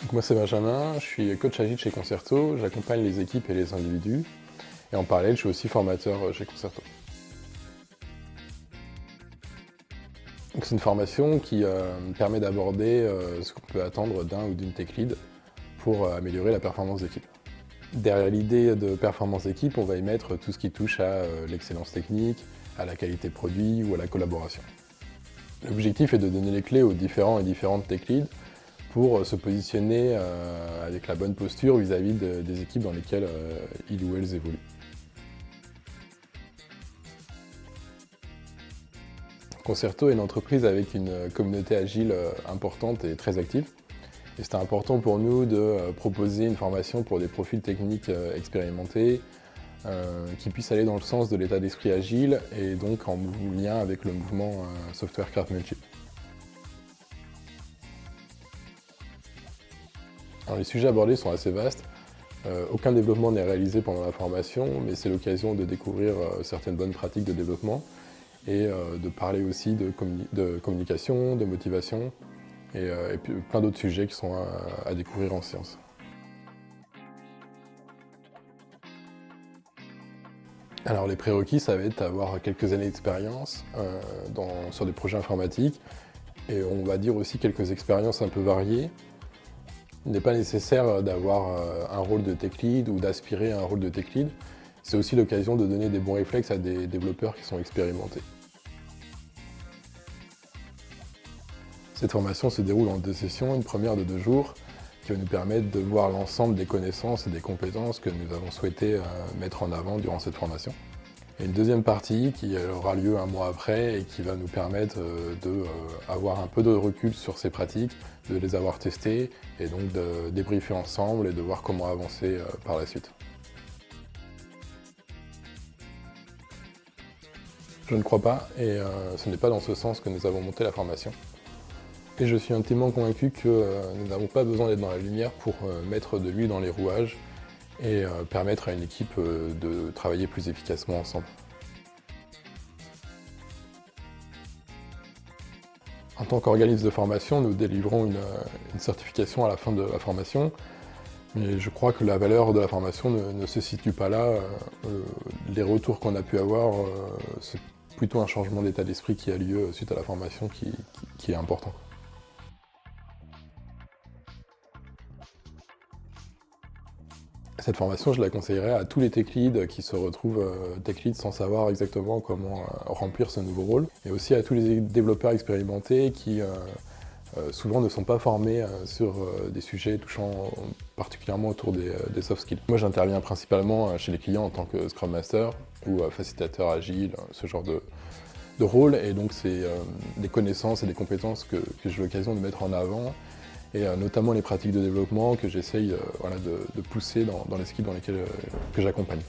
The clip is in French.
Donc moi c'est Benjamin, je suis coach agile chez Concerto, j'accompagne les équipes et les individus. Et en parallèle, je suis aussi formateur chez Concerto. Donc c'est une formation qui permet d'aborder ce qu'on peut attendre d'un ou d'une tech lead pour améliorer la performance d'équipe. Derrière l'idée de performance d'équipe, on va y mettre tout ce qui touche à l'excellence technique, à la qualité produit ou à la collaboration. L'objectif est de donner les clés aux différents et différentes tech leads pour se positionner avec la bonne posture vis-à-vis des équipes dans lesquelles ils ou elles évoluent. Concerto est une entreprise avec une communauté agile importante et très active. Et c'était important pour nous de proposer une formation pour des profils techniques expérimentés qui puissent aller dans le sens de l'état d'esprit agile et donc en lien avec le mouvement software craftsmanship. Alors, les sujets abordés sont assez vastes. Aucun développement n'est réalisé pendant la formation, mais c'est l'occasion de découvrir certaines bonnes pratiques de développement et de parler aussi de communication, de motivation et puis plein d'autres sujets qui sont à découvrir en sciences. Alors les prérequis, ça va être d'avoir quelques années d'expérience sur des projets informatiques et on va dire aussi quelques expériences un peu variées. Il n'est pas nécessaire d'avoir un rôle de tech lead ou d'aspirer à un rôle de tech lead. C'est aussi l'occasion de donner des bons réflexes à des développeurs qui sont expérimentés. Cette formation se déroule en 2 sessions, une première de 2 jours qui va nous permettre de voir l'ensemble des connaissances et des compétences que nous avons souhaité mettre en avant durant cette formation. Et une deuxième partie qui aura lieu un mois après et qui va nous permettre d'avoir un peu de recul sur ces pratiques, de les avoir testées et donc de débriefer ensemble et de voir comment avancer par la suite. Je ne crois pas et ce n'est pas dans ce sens que nous avons monté la formation. Et je suis intimement convaincu que nous n'avons pas besoin d'être dans la lumière pour mettre de l'huile dans les rouages et permettre à une équipe de travailler plus efficacement ensemble. En tant qu'organisme de formation, nous délivrons une certification à la fin de la formation, mais je crois que la valeur de la formation ne se situe pas là. Les retours qu'on a pu avoir, c'est plutôt un changement d'état d'esprit qui a lieu suite à la formation qui est important. Cette formation, je la conseillerais à tous les tech leads qui se retrouvent tech leads sans savoir exactement comment remplir ce nouveau rôle, et aussi à tous les développeurs expérimentés qui souvent ne sont pas formés sur des sujets touchant particulièrement autour des soft skills. Moi, j'interviens principalement chez les clients en tant que Scrum Master ou facilitateur agile, ce genre de rôle, et donc c'est des connaissances et des compétences que j'ai l'occasion de mettre en avant, et notamment les pratiques de développement que j'essaye de pousser dans les équipes dans lesquelles que j'accompagne.